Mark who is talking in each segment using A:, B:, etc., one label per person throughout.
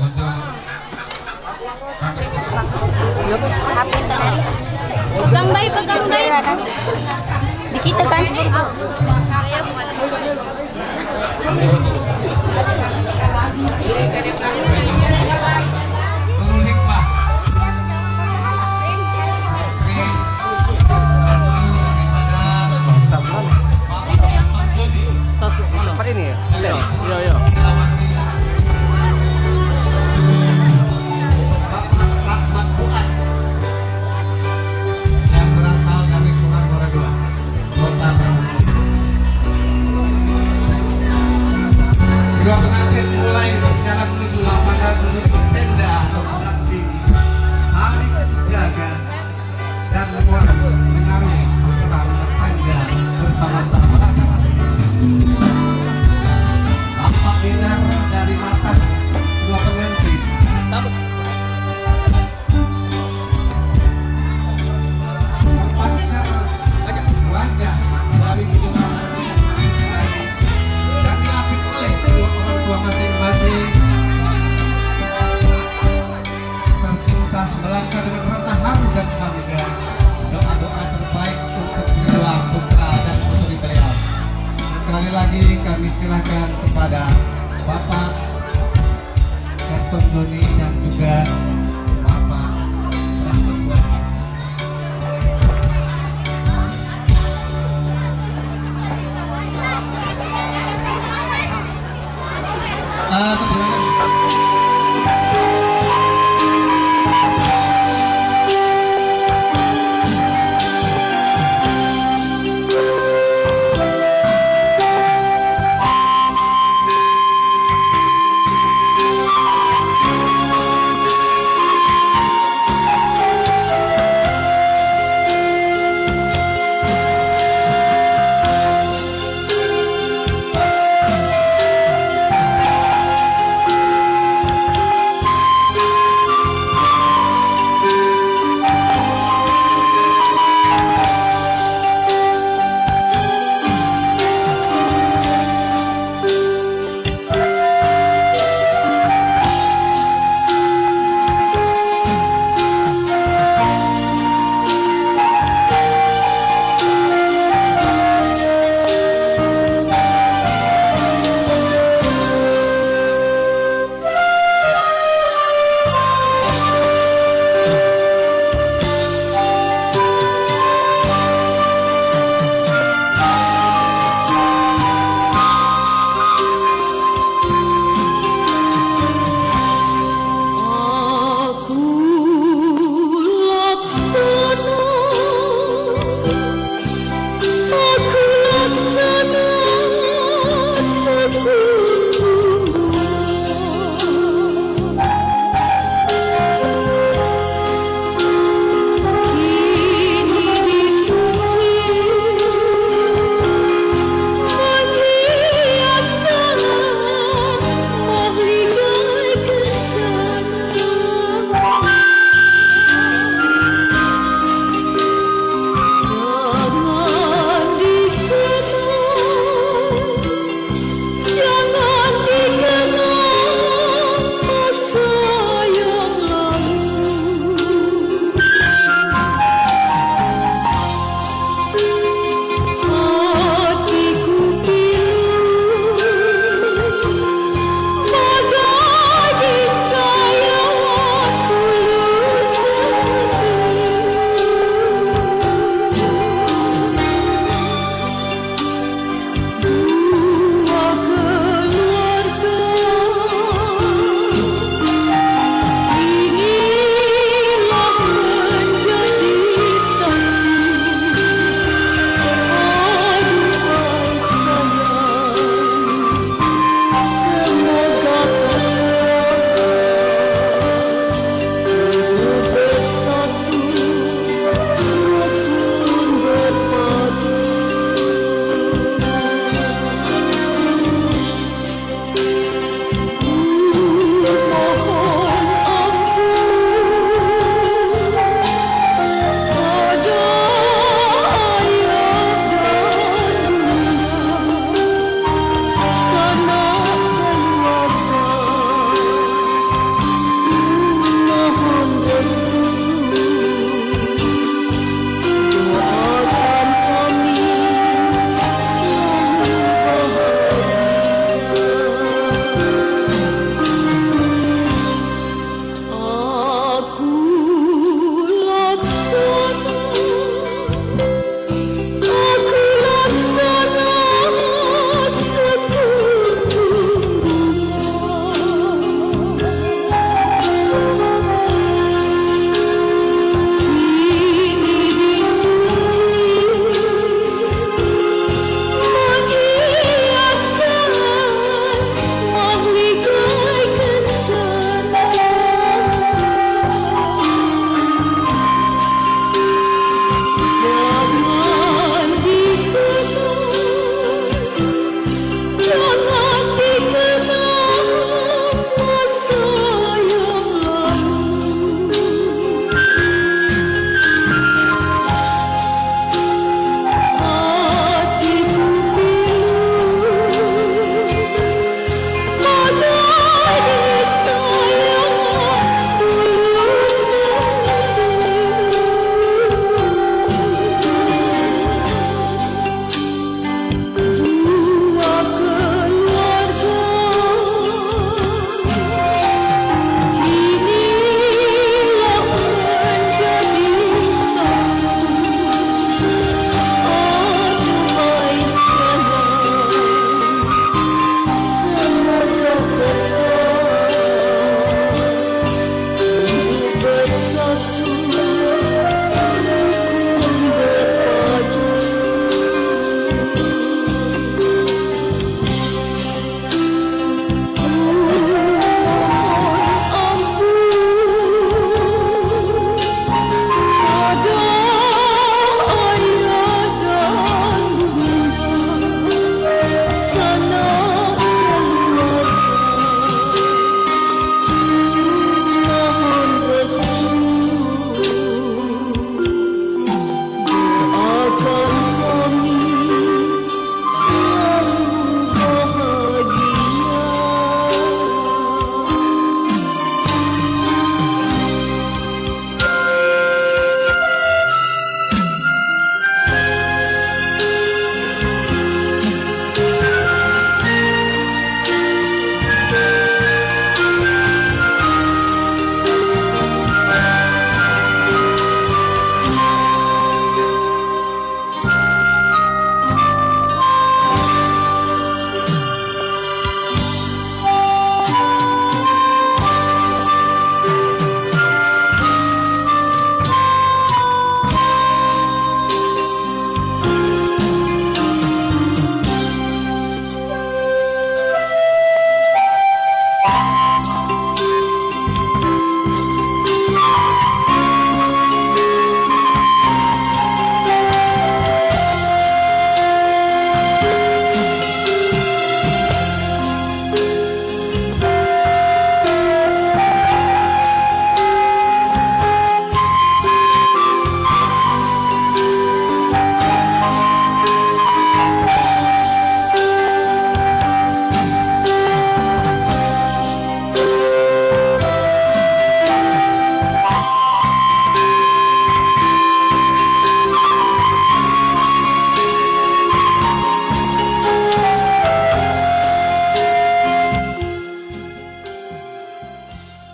A: Pegang baik, pegang baik. Dikita kan?
B: Tempat ini ya? Iya.
C: Yang berasal dari Purworejo 2, Kota Pramuka. Kedua pengantin mulai berjalan menuju lapangan menuju tenda atau tempat tinggi. Saling menjaga dan mengarungi perang tetangga bersama-sama. Tampak binar dari mata kedua pengantin. Terpancar wajah dari kedua pengantin dan diapit oleh kedua orang tua masing-masing. Tercinta melangkah dengan rasa haru dan bangga. Doa-doa terbaik untuk kedua putra dan putri beliau. Sekali lagi kami silakan kepada Bapak Gaston Doni dan juga Bapak Rahmat Wahid.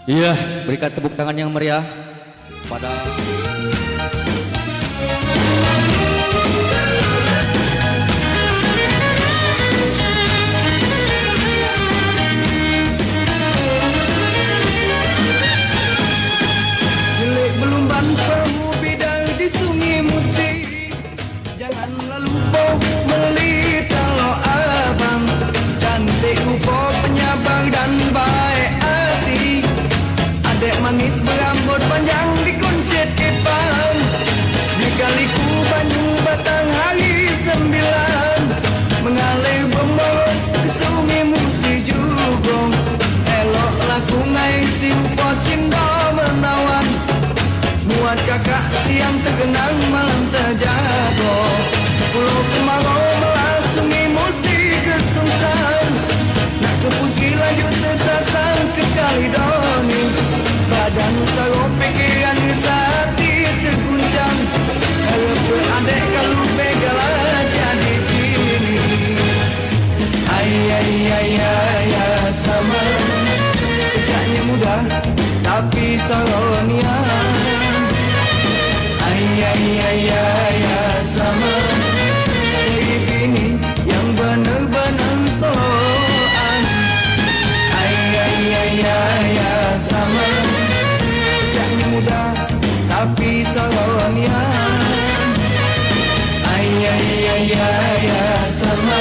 D: Iya, berikan tepuk tangan yang meriah pada
E: Milik belumban pemu bidang di sungai Musi. Janganlah lupa melita lo abang. Cantik rupa penyabang dan baik hati. Adek manis berambut panjang dikuncit kepang. Dikaliku banyu batang hari 9. Mengalir bermot ke sungai Musi Jugong. Eloklah kungai si rupa cinta menawan. Muat kakak siang tergenang malam terjago. Pulau kemarau melas sungai Musi kesungsang. Nak ke Puski lanjut tersasang ke Kalidoni. Badan sarung pikiran hati terguncang. Harap beradik kalau begala jadi kini. Ay ay ay ay ay sama. Kejaknya muda tapi saronia. Ay ay ay ay ay sama. Jadi bini yang benar-benar soan. Ay ay ay ay ay sama. Kejaknya muda tapi saronia. Ay ay ay ay ay sama.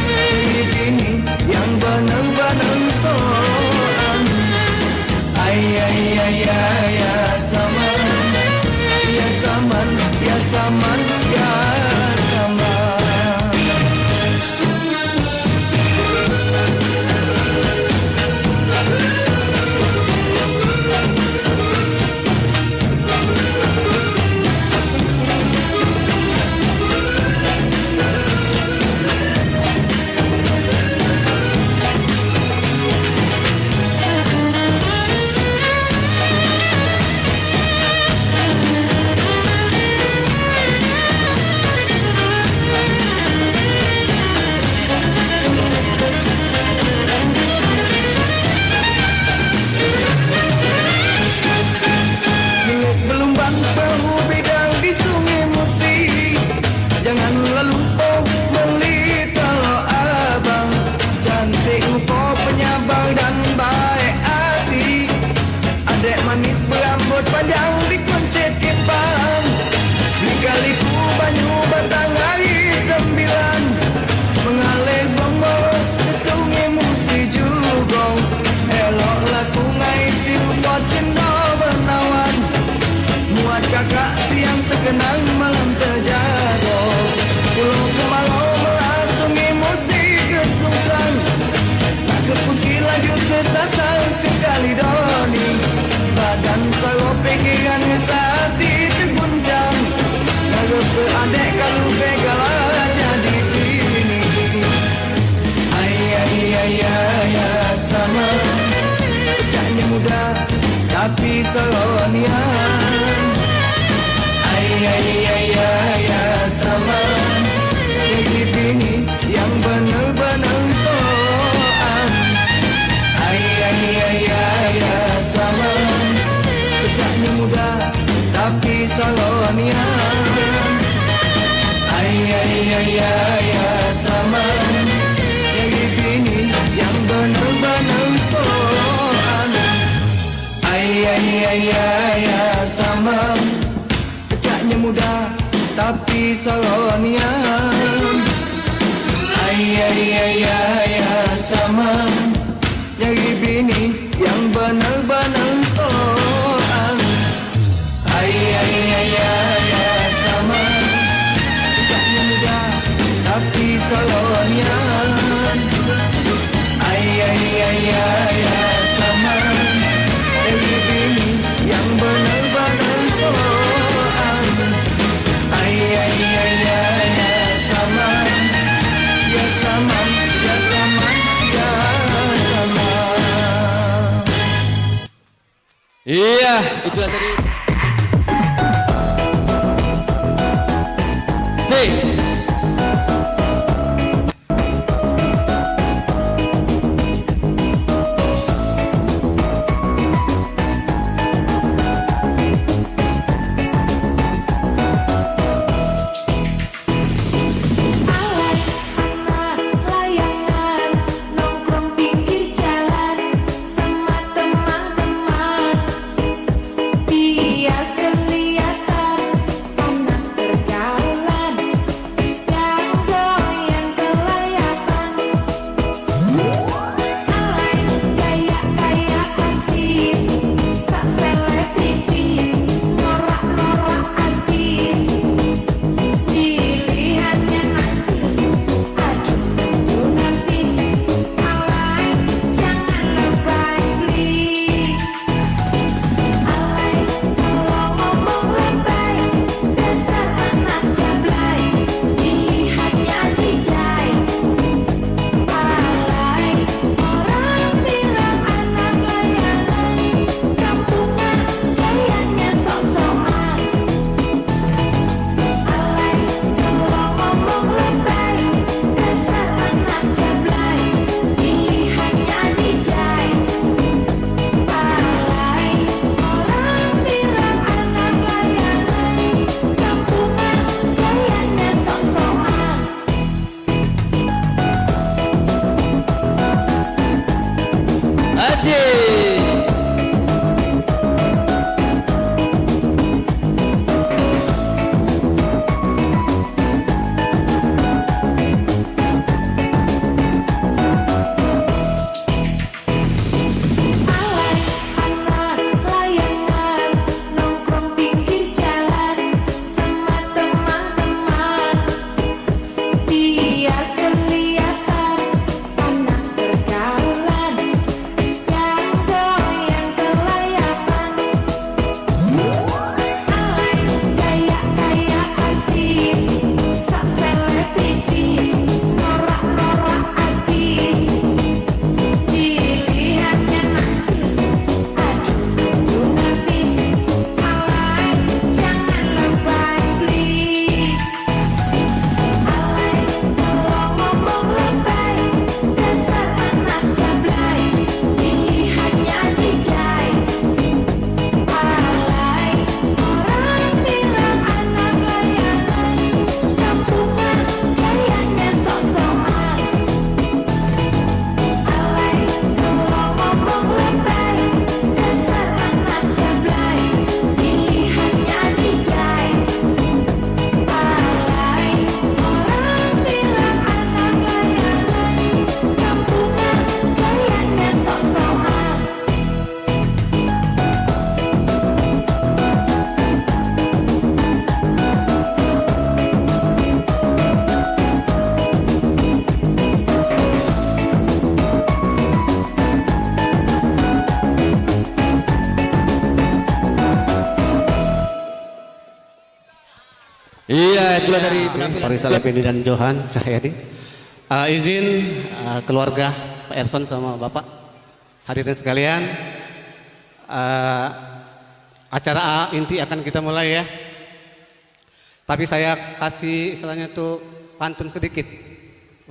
E: Jadi bini yang benar-benar soan. Ay ay ay ay ay sama. Ya saman, ya saman, ya saman. Milik belumban pemu bidang di sungai Musi. Janganlah lupa melita lo abang. Cantik rupa penyabang dan baik hati. Adek manis berambut panjang dikuncit kepang. Dikaliku banyu batang hari 9. Mengalir bombol ke sungai Musi Jugong. Eloklah kungai si rupa cinta menawan. Muat kakak siang terkenang malam terjago. Pulau kemarau melas sungai Musi kesungsang. Tak ke Puski lanjut ke sasang ke Kalidoni. Badan sarung pikiran hati terguncang. Harap beradik kalau begala jadi bini. Ay ay ay ay ay sama. Kejaknya muda tapi saronia. Ay ay ay ay ay sama. Jadi bini yang benar-benar soan. Ay ay ay ay ay sama. Kejaknya muda tapi saronia. Ay ay ay ay ay sama. Jadi bini yang benar-benar soan. Ay ay ay ay ay sama. Kejaknya muda tapi saronia. Ay ay ay ay ay sama. Jadi bini yang benar-benar soan. Ay ay ay ay ay sama. Kejaknya muda tapi saronia. Ay ay ay ay ay sama. Jadi bini yang benar-benar soan. Ay ay ay ay ay sama. Ya sama, ya sama, ya sama.
D: Iya, itu tadi. Si. Iya, itulah tadi
F: Farisal Effendi dan Johan Cahyadi. Izin keluarga Pak Erson sama Bapak hadirin sekalian, acara inti akan kita mulai ya. Tapi saya kasih istilahnya tuh pantun sedikit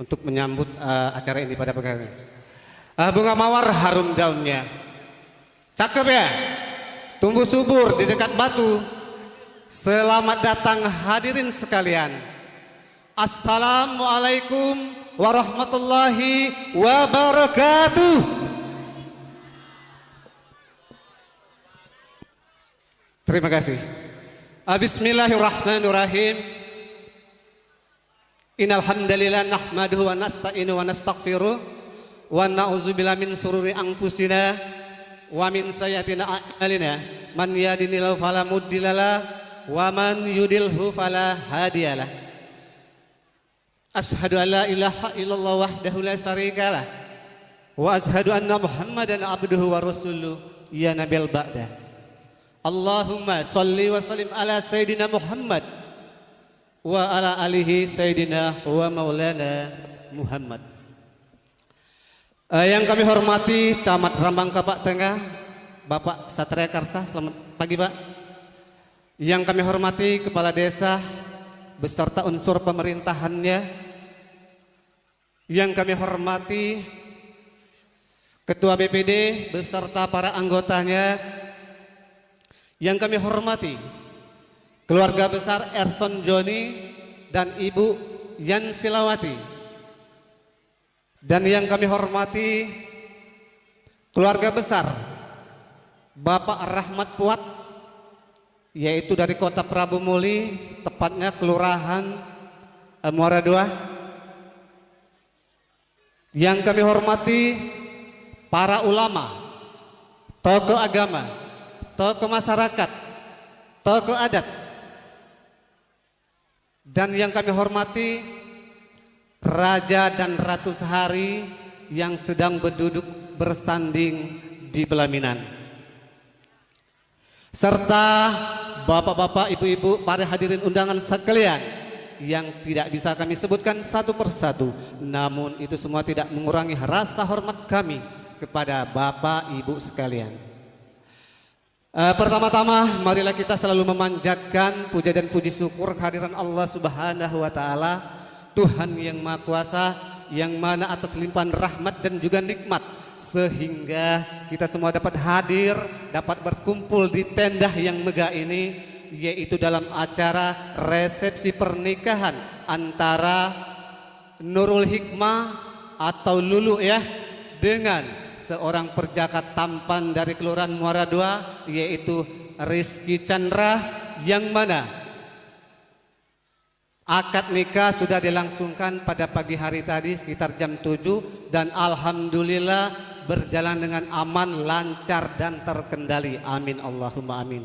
F: untuk menyambut acara ini pada pagi hari ini. Bunga mawar harum daunnya, cakep ya, tumbuh subur di dekat batu. Selamat datang hadirin sekalian. Assalamualaikum warahmatullahi wabarakatuh. Terima kasih. Bismillahirrahmanirrahim. Innal hamdalillah nahmaduhu wa nasta'inu wa nastaghfiruh wa na'udzubillahi min sururi anfusina wa min sayyiati a'malina. Man yahdihillahu fala mudhillalah wa man yudilhu fala hadiyalah. Ashhadu an la ilaha illallah wahdahu la syarikalah wa ashhadu anna Muhammadan abduhu wa rasuluh ya nabil ba'da. Allahumma shalli wa sallim ala sayyidina Muhammad wa ala alihi sayyidina wa maulana Muhammad. Yang kami hormati Camat Rambang Kapak Tengah Bapak Satria Karsa, selamat pagi Pak. Yang kami hormati Kepala Desa beserta unsur pemerintahannya. Yang kami hormati Ketua BPD beserta para anggotanya. Yang kami hormati keluarga besar Erson Joni dan Ibu Yan Silawati. Dan yang kami hormati keluarga besar Bapak Rahmat Puat, yaitu dari Kota Prabu Muli, tepatnya Kelurahan Muara II. Yang kami hormati para ulama, tokoh agama, tokoh masyarakat, tokoh adat. Dan yang kami hormati Raja dan Ratu Sehari yang sedang berduduk bersanding di pelaminan. Serta bapak-bapak, ibu-ibu, para hadirin undangan sekalian yang tidak bisa kami sebutkan satu persatu, namun itu semua tidak mengurangi rasa hormat kami kepada bapak ibu sekalian. Pertama-tama marilah kita selalu memanjatkan puja dan puji syukur kehadiran Allah Subhanahu wa taala, Tuhan yang Maha Kuasa, yang mana atas limpahan rahmat dan juga nikmat sehingga kita semua dapat hadir, dapat berkumpul di tenda yang megah ini, yaitu dalam acara resepsi pernikahan antara Nurul Hikmah atau Lulu ya dengan seorang perjaka tampan dari Kelurahan Muara II, yaitu Rizky Chandra, yang mana akad nikah sudah dilangsungkan pada pagi hari tadi sekitar jam 7 dan alhamdulillah berjalan dengan aman, lancar dan terkendali. Amin Allahumma amin.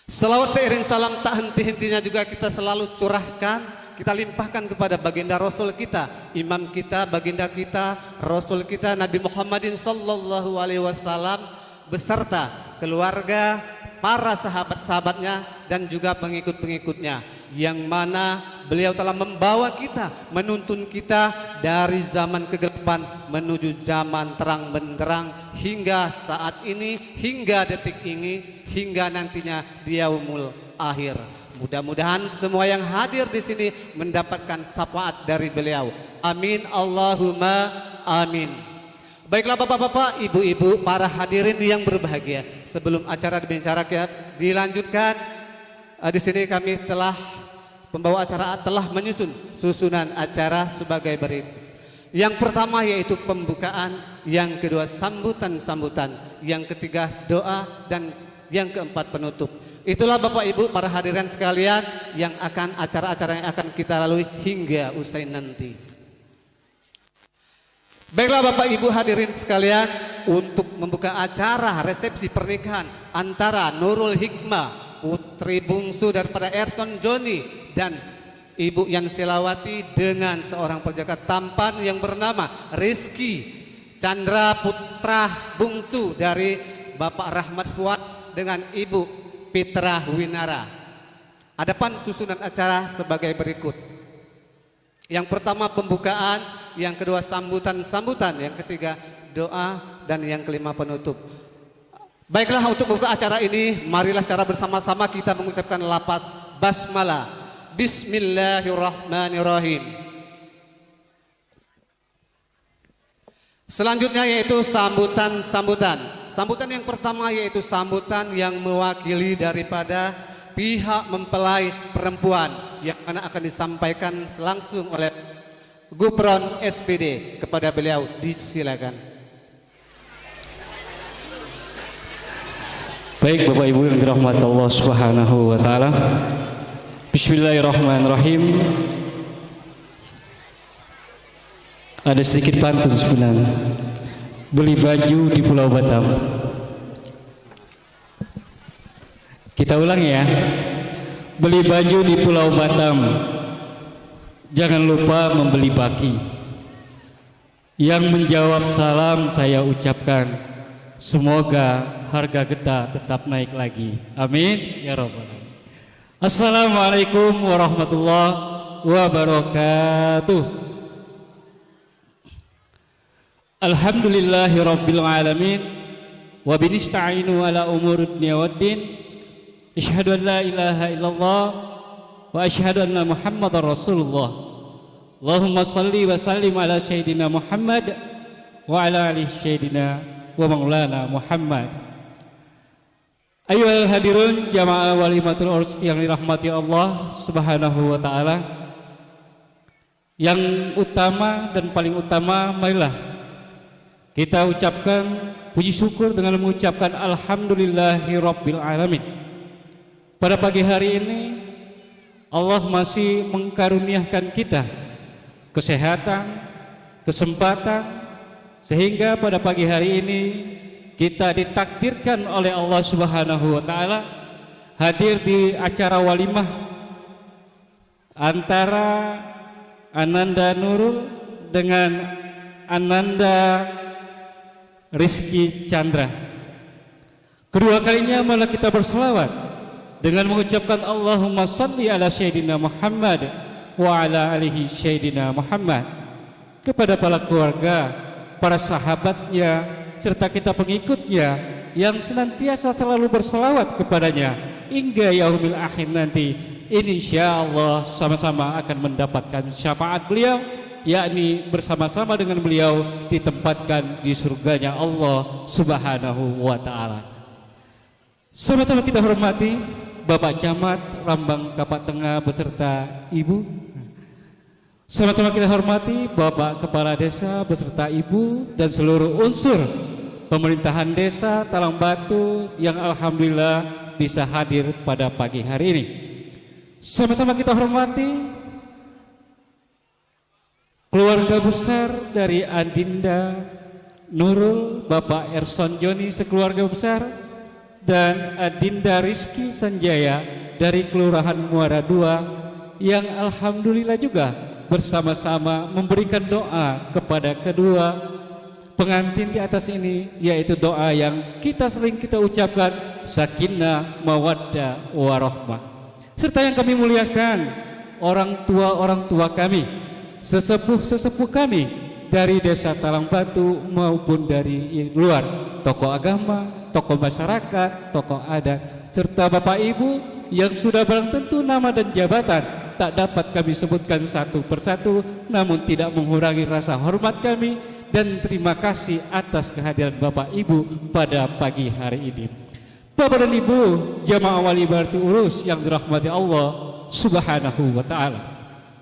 F: Selawat seiring salam tak henti-hentinya juga kita selalu curahkan, kita limpahkan kepada baginda Rasul kita, imam kita, baginda kita, Rasul kita Nabi Muhammadin sallallahu alaihi wasallam beserta keluarga, para sahabat-sahabatnya dan juga pengikut-pengikutnya, yang mana beliau telah membawa kita, menuntun kita dari zaman kegelapan menuju zaman terang benderang hingga saat ini, hingga detik ini, hingga nantinya di yaumul akhir. Mudah-mudahan semua yang hadir di sini mendapatkan syafaat dari beliau. Amin Allahumma amin. Baiklah bapak-bapak, ibu-ibu, para hadirin yang berbahagia, sebelum acara dilanjutkan, di sini kami telah pembawa acara telah menyusun susunan acara sebagai berikut. Yang pertama yaitu pembukaan, yang kedua sambutan-sambutan, yang ketiga doa, dan yang keempat penutup. Itulah Bapak Ibu para hadirin sekalian yang akan acara-acara yang akan kita lalui hingga usai nanti. Baiklah Bapak Ibu hadirin sekalian, untuk membuka acara resepsi pernikahan antara Nurul Hikmah, putri bungsu daripada Erson Joni, dan Ibu Yan Silawati dengan seorang perjaka tampan yang bernama Rizky Chandra, putra bungsu dari Bapak Rahmat Fuad dengan Ibu Pitra Winara. Adapun susunan acara sebagai berikut. Yang pertama pembukaan, yang kedua sambutan-sambutan, yang ketiga doa, dan yang kelima penutup. Baiklah, untuk membuka acara ini, marilah secara bersama-sama kita mengucapkan lafaz basmalah. Bismillahirrahmanirrahim. Selanjutnya yaitu sambutan-sambutan. Sambutan yang pertama yaitu sambutan yang mewakili daripada pihak mempelai perempuan, yang mana akan disampaikan langsung oleh Gupron SPD. Kepada beliau disilakan.
G: Baik Bapak Ibu yang dirahmati Allah Subhanahu wa taala. Bismillahirrahmanirrahim. Ada sedikit pantun sebenarnya. Beli baju di Pulau Batam. Kita ulang ya. Beli baju di Pulau Batam. Jangan lupa membeli baki. Yang menjawab salam saya ucapkan, semoga harga getah tetap naik lagi. Amin ya rabbal alamin. Assalamualaikum warahmatullahi wabarakatuh. Alhamdulillahi rabbil alamin. Wa binista'inu ala umuri dunya waddin. Asyhadu an la ilaha illallah wa asyhadu anna Muhammadar Rasulullah. Allahumma salli wa sallim ala sayyidina Muhammad wa ala alihi sayyidina wa maulana Muhammad. Ayyuhal hadirun jamaah walimatul urs yang dirahmati Allah Subhanahu wa taala. Yang utama dan paling utama, marilah kita ucapkan puji syukur dengan mengucapkan alhamdulillahirabbil alamin. Pada pagi hari ini Allah masih mengkaruniakan kita kesehatan, kesempatan, sehingga pada pagi hari ini kita ditakdirkan oleh Allah Subhanahu wa taala hadir di acara walimah antara Ananda Nurul dengan Ananda Rizky Chandra. Kedua kalinya malah kita berselawat dengan mengucapkan Allahumma salli ala sayyidina Muhammad wa ala alihi sayyidina Muhammad, kepada para keluarga, para sahabatnya, serta kita pengikutnya yang senantiasa selalu berselawat kepadanya hingga yaumil akhir nanti. Insyaallah sama-sama akan mendapatkan syafaat beliau, yakni bersama-sama dengan beliau ditempatkan di surganya Allah Subhanahu wa taala. Sama-sama kita hormati Bapak Camat Rambang Kapak Tengah beserta Ibu. Sama-sama kita hormati Bapak Kepala Desa beserta Ibu dan seluruh unsur pemerintahan Desa Talang Batu yang alhamdulillah bisa hadir pada pagi hari ini. Sama-sama kita hormati keluarga besar dari Adinda Nurul, Bapak Erson Joni sekeluarga besar, dan Adinda Rizky Sanjaya dari Kelurahan Muara II yang alhamdulillah juga bersama-sama memberikan doa kepada kedua pengantin di atas ini, yaitu doa yang kita sering kita ucapkan, sakinah mawaddah warahmah. Serta yang kami muliakan orang tua kami, sesepuh kami dari Desa Talang Batu maupun dari luar, tokoh agama, tokoh masyarakat, tokoh adat, serta Bapak Ibu yang sudah barang tentu nama dan jabatan tak dapat kami sebutkan satu persatu, namun tidak mengurangi rasa hormat kami dan terima kasih atas kehadiran Bapak Ibu pada pagi hari ini. Bapak dan Ibu jamaah wali barti urus yang dirahmati Allah Subhanahu wa taala.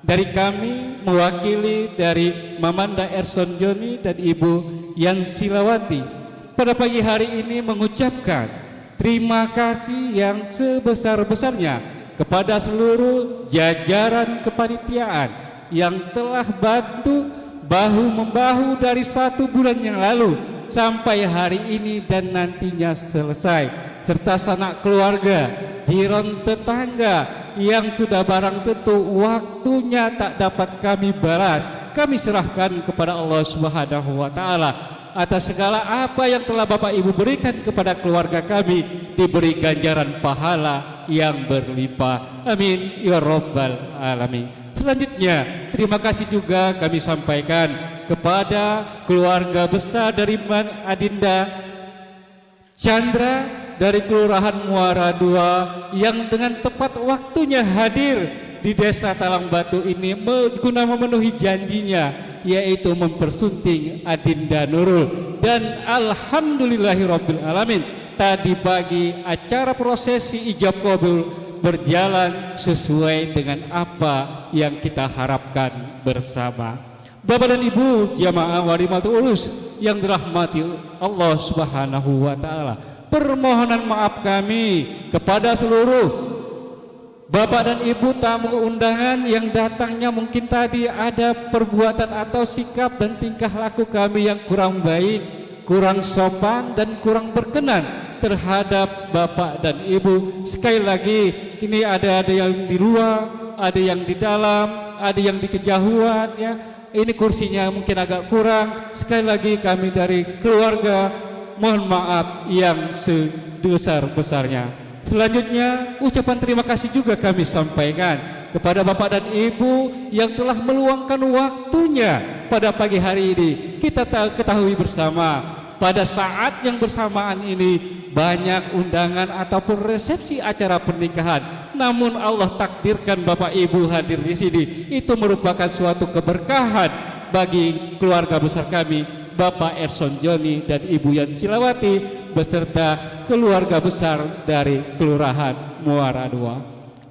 G: Dari kami mewakili dari Mamanda Erson Joni dan Ibu Yan Silawati pada pagi hari ini mengucapkan terima kasih yang sebesar-besarnya kepada seluruh jajaran kepanitiaan yang telah bantu bahu-membahu dari 1 bulan yang lalu sampai hari ini dan nantinya selesai, serta sanak keluarga, jiran tetangga yang sudah barang tentu waktunya tak dapat kami balas, kami serahkan kepada Allah Subhanahu wa taala atas segala apa yang telah Bapak Ibu berikan kepada keluarga kami, diberi ganjaran pahala yang berlimpah. Amin ya rabbal alamin. Selanjutnya, terima kasih juga kami sampaikan kepada keluarga besar dari Adinda Chandra dari Kelurahan Muara II yang dengan tepat waktunya hadir di Desa Talang Batu ini guna memenuhi janjinya, yaitu mempersunting Adinda Nurul. Dan alhamdulillahirabbil alamin, tadi pagi acara prosesi ijab kabul berjalan sesuai dengan apa yang kita harapkan bersama. Bapak dan Ibu jamaah walimatul urus yang dirahmati Allah Subhanahu wa taala, permohonan maaf kami kepada seluruh Bapak dan Ibu tamu undangan yang datangnya mungkin tadi ada perbuatan atau sikap dan tingkah laku kami yang kurang baik, kurang sopan dan kurang berkenan terhadap Bapak dan Ibu. Sekali lagi, ini ada yang di luar, ada yang di dalam, ada yang di kejauhan ya. Ini kursinya mungkin agak kurang. Sekali lagi kami dari keluarga mohon maaf yang sebesar-besarnya. Selanjutnya ucapan terima kasih juga kami sampaikan kepada Bapak dan Ibu yang telah meluangkan waktunya pada pagi hari ini. Kita ketahui bersama pada saat yang bersamaan ini banyak undangan ataupun resepsi acara pernikahan. Namun Allah takdirkan Bapak Ibu hadir di sini. Itu merupakan suatu keberkahan bagi keluarga besar kami, Bapak Erson Joni dan Ibu Yan Silawati beserta keluarga besar dari Kelurahan Muara II.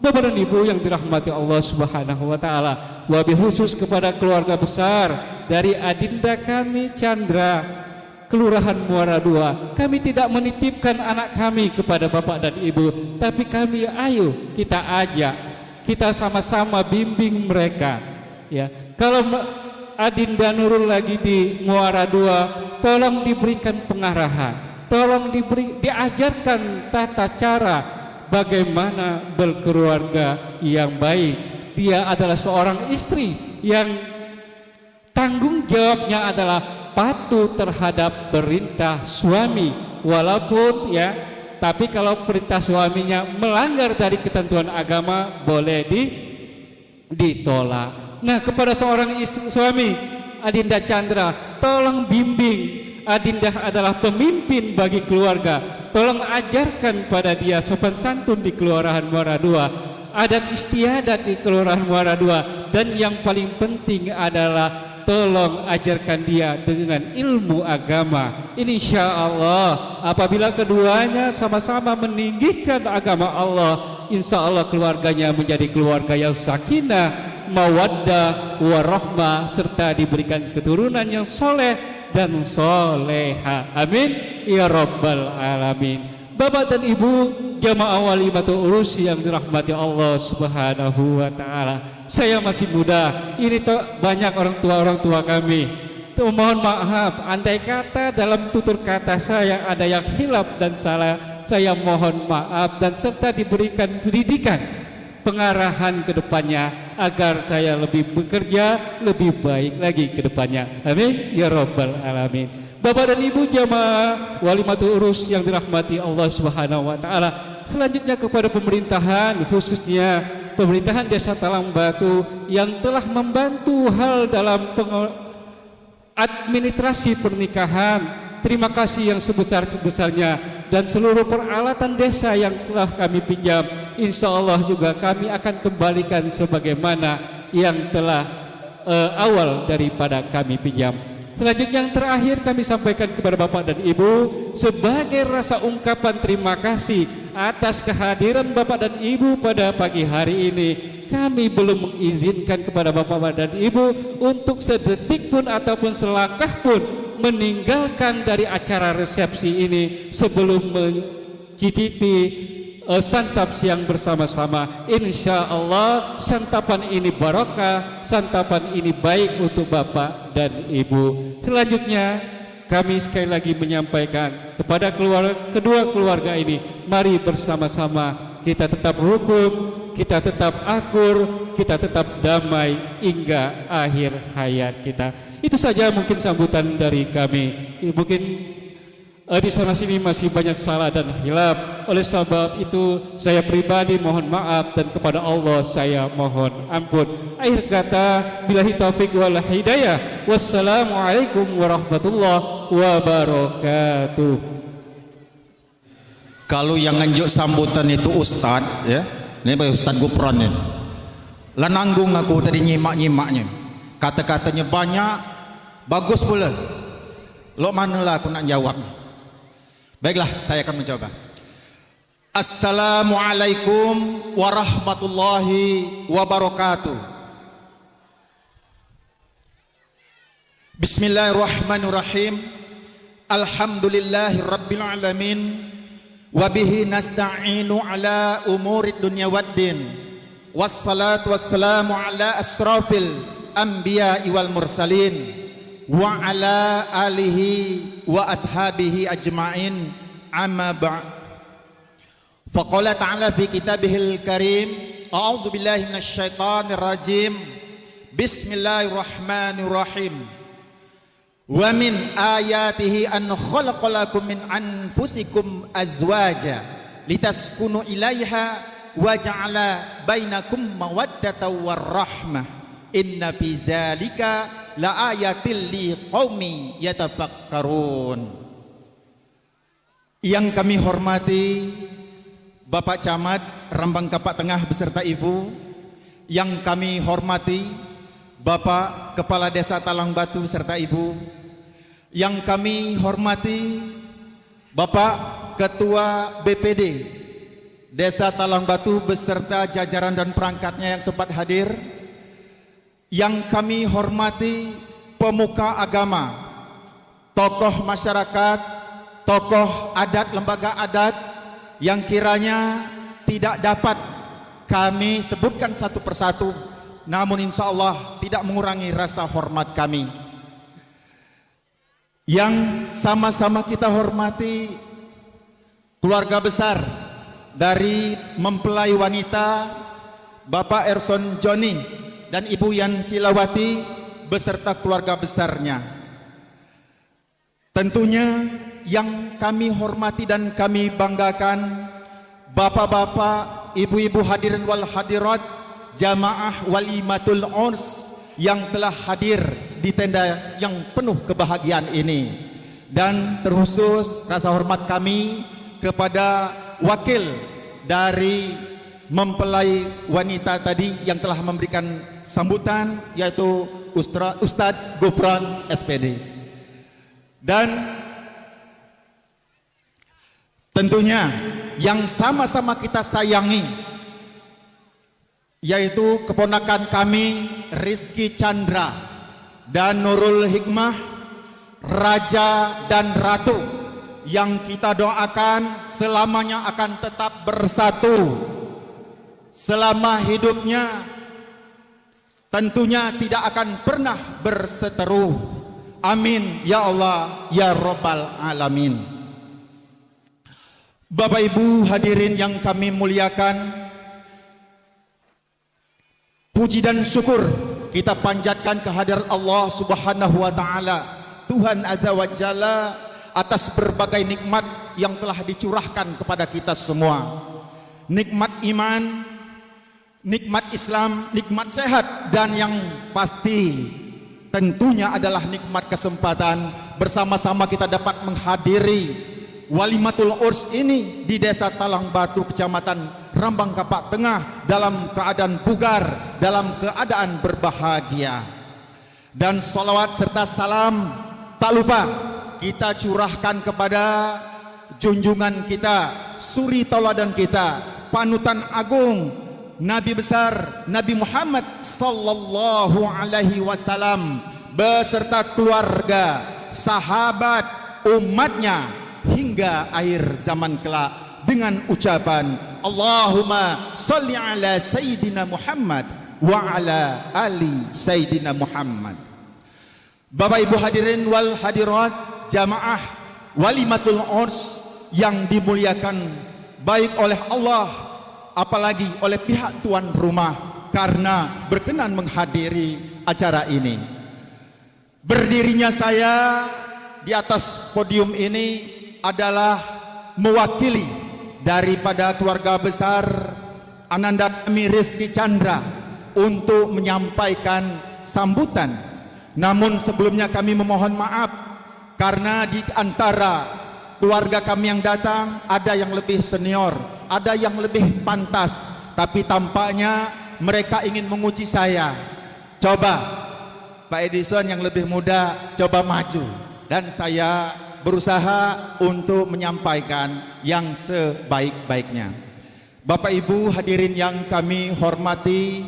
G: Bapak dan Ibu yang dirahmati Allah Subhanahu wa taala, wabil khusus kepada keluarga besar dari Adinda kami Chandra Kelurahan Muara II, kami tidak menitipkan anak kami kepada Bapak dan Ibu, tapi kami ayo kita ajak, kita sama-sama bimbing mereka ya. Kalau Adinda Nurul lagi di Muara II, tolong diberikan pengarahan, tolong diajarkan tata cara bagaimana berkeluarga yang baik. Dia adalah seorang istri yang tanggung jawabnya adalah patuh terhadap perintah suami, walaupun ya, tapi kalau perintah suaminya melanggar dari ketentuan agama boleh ditolak. Nah, kepada seorang istri, suami Adinda Chandra, tolong bimbing. Adinda adalah pemimpin bagi keluarga. Tolong ajarkan pada dia sopan santun di Kelurahan Muara II, adat istiadat di Kelurahan Muara II, dan yang paling penting adalah tolong ajarkan dia dengan ilmu agama. Insya Allah apabila keduanya sama-sama meninggikan agama Allah, insya Allah keluarganya menjadi keluarga yang sakinah, mawaddah, warahmah, serta diberikan keturunan yang soleh dan soleha. Amin ya rabbal alamin. Bapak dan Ibu jamaah walimatul urus yang dirahmati Allah Subhanahu wa taala. Saya masih muda, ini banyak orang tua kami. Mohon maaf, andai kata dalam tutur kata saya ada yang hilaf dan salah, saya mohon maaf dan serta diberikan pendidikan, pengarahan ke depannya agar saya lebih bekerja lebih baik lagi ke depannya. Amin ya rabbal alamin. Bapak dan Ibu jamaah walimatul urus yang dirahmati Allah Subhanahu wa taala. Selanjutnya kepada pemerintahan, khususnya pemerintahan Desa Talang Batu yang telah membantu hal dalam administrasi pernikahan. Terima kasih yang sebesar-besarnya, dan seluruh peralatan desa yang telah kami pinjam, insya Allah juga kami akan kembalikan sebagaimana yang telah awal daripada kami pinjam. Selanjutnya yang terakhir kami sampaikan kepada Bapak dan Ibu sebagai rasa ungkapan terima kasih atas kehadiran Bapak dan Ibu pada pagi hari ini. Kami belum mengizinkan kepada Bapak dan Ibu untuk sedetik pun ataupun selangkah pun meninggalkan dari acara resepsi ini sebelum mencicipi santap siang bersama-sama. Insya Allah santapan ini barokah, santapan ini baik untuk Bapak dan Ibu. Selanjutnya kami sekali lagi menyampaikan kepada kedua keluarga ini, mari bersama-sama kita tetap rukun, kita tetap akur, kita tetap damai hingga akhir hayat kita. Itu saja mungkin sambutan dari kami. Mungkin Di sana sini masih banyak salah dan hilaf. Oleh sebab itu saya pribadi mohon maaf dan kepada Allah saya mohon ampun. Akhir kata, billahi taufik wal hidayah. Wassalamualaikum warahmatullahi wabarakatuh.
H: Kalau yang nganjuk sambutan itu Ustad, ya, ini Ustad Gupron ya. Lah nanggung aku tadi nyimak-nyimaknya. Kata-katanya banyak, bagus pula. Lo manalah aku nak jawab. Baiklah, saya akan mencoba. Assalamualaikum warahmatullahi wabarakatuh. Bismillahirrahmanirrahim. Alhamdulillahirabbil alamin. Wa bihi nasta'inu ala umurid dunya waddin. Wassalatu wassalamu ala asrafil anbiya'i wal mursalin. Wa ala alihi wa ashabihi ajma'in, amma ba'd. Faqala ta'ala fi kitabihil karim, a'udzu billahi minasy syaithanir rajim. Bismillahirrahmanirrahim. Wa min ayatihi an khalaqalakum min anfusikum azwaja litaskunu ilaiha wa ja'ala bainakum mawaddatan warahmah. Inna fi zalika la ayatil liqaumi yatafakkarun. Yang kami hormati Bapak Camat Rambang Kapak Tengah beserta Ibu, yang kami hormati Bapak Kepala Desa Talang Batu serta Ibu, yang kami hormati Bapak Ketua BPD Desa Talang Batu beserta jajaran dan perangkatnya yang sempat hadir, yang kami hormati pemuka agama, tokoh masyarakat, tokoh adat, lembaga adat yang kiranya tidak dapat kami sebutkan satu persatu, namun insya Allah tidak mengurangi rasa hormat kami. Yang sama-sama kita hormati keluarga besar dari mempelai wanita Bapak Erson Joni dan Ibu Yan Silawati beserta keluarga besarnya. Tentunya yang kami hormati dan kami banggakan bapak-bapak, ibu-ibu hadirin wal hadirat, jamaah walimatul urs yang telah hadir di tenda yang penuh kebahagiaan ini. Dan terkhusus rasa hormat kami kepada wakil dari mempelai wanita tadi yang telah memberikan sambutan, yaitu Ustadz Gupron SPD. Dan tentunya yang sama-sama kita sayangi, yaitu keponakan kami Rizky Chandra dan Nurul Hikmah, Raja dan Ratu, yang kita doakan selamanya akan tetap bersatu selama hidupnya, tentunya tidak akan pernah berseteru. Amin ya Allah ya Rabbal Alamin. Bapak Ibu hadirin yang kami muliakan, puji dan syukur kita panjatkan kehadirat Allah Subhanahu wa taala, Tuhan Azza wa Jalla, atas berbagai nikmat yang telah dicurahkan kepada kita semua. Nikmat iman, nikmat Islam, nikmat sehat, dan yang pasti tentunya adalah nikmat kesempatan bersama-sama kita dapat menghadiri walimatul urs ini di Desa Talang Batu, Kecamatan Rambang Kapak Tengah, dalam keadaan bugar, dalam keadaan berbahagia. Dan salawat serta salam tak lupa kita curahkan kepada junjungan kita, suri tauladan kita, panutan agung, Nabi besar Nabi Muhammad sallallahu alaihi wasallam beserta keluarga, sahabat, umatnya hingga akhir zaman kelak, dengan ucapan Allahumma sholli ala Sayyidina Muhammad wa ala ali Sayyidina Muhammad. Bapak Ibu hadirin wal hadirat, jamaah walimatul urs yang dimuliakan baik oleh Allah apalagi oleh pihak tuan rumah karena berkenan menghadiri acara ini. Berdirinya saya di atas podium ini adalah mewakili daripada keluarga besar Ananda kami Rizky Chandra untuk menyampaikan sambutan. Namun sebelumnya kami memohon maaf karena di antara keluarga kami yang datang ada yang lebih senior, ada yang lebih pantas, tapi tampaknya mereka ingin menguji saya. Coba Pak Edison yang lebih muda coba maju, dan saya berusaha untuk menyampaikan yang sebaik-baiknya. Bapak Ibu hadirin yang kami hormati,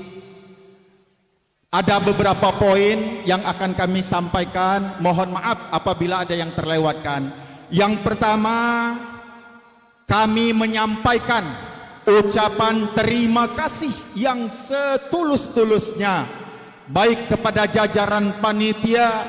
H: ada beberapa poin yang akan kami sampaikan. Mohon maaf apabila ada yang terlewatkan. Yang pertama, kami menyampaikan ucapan terima kasih yang setulus-tulusnya baik kepada jajaran panitia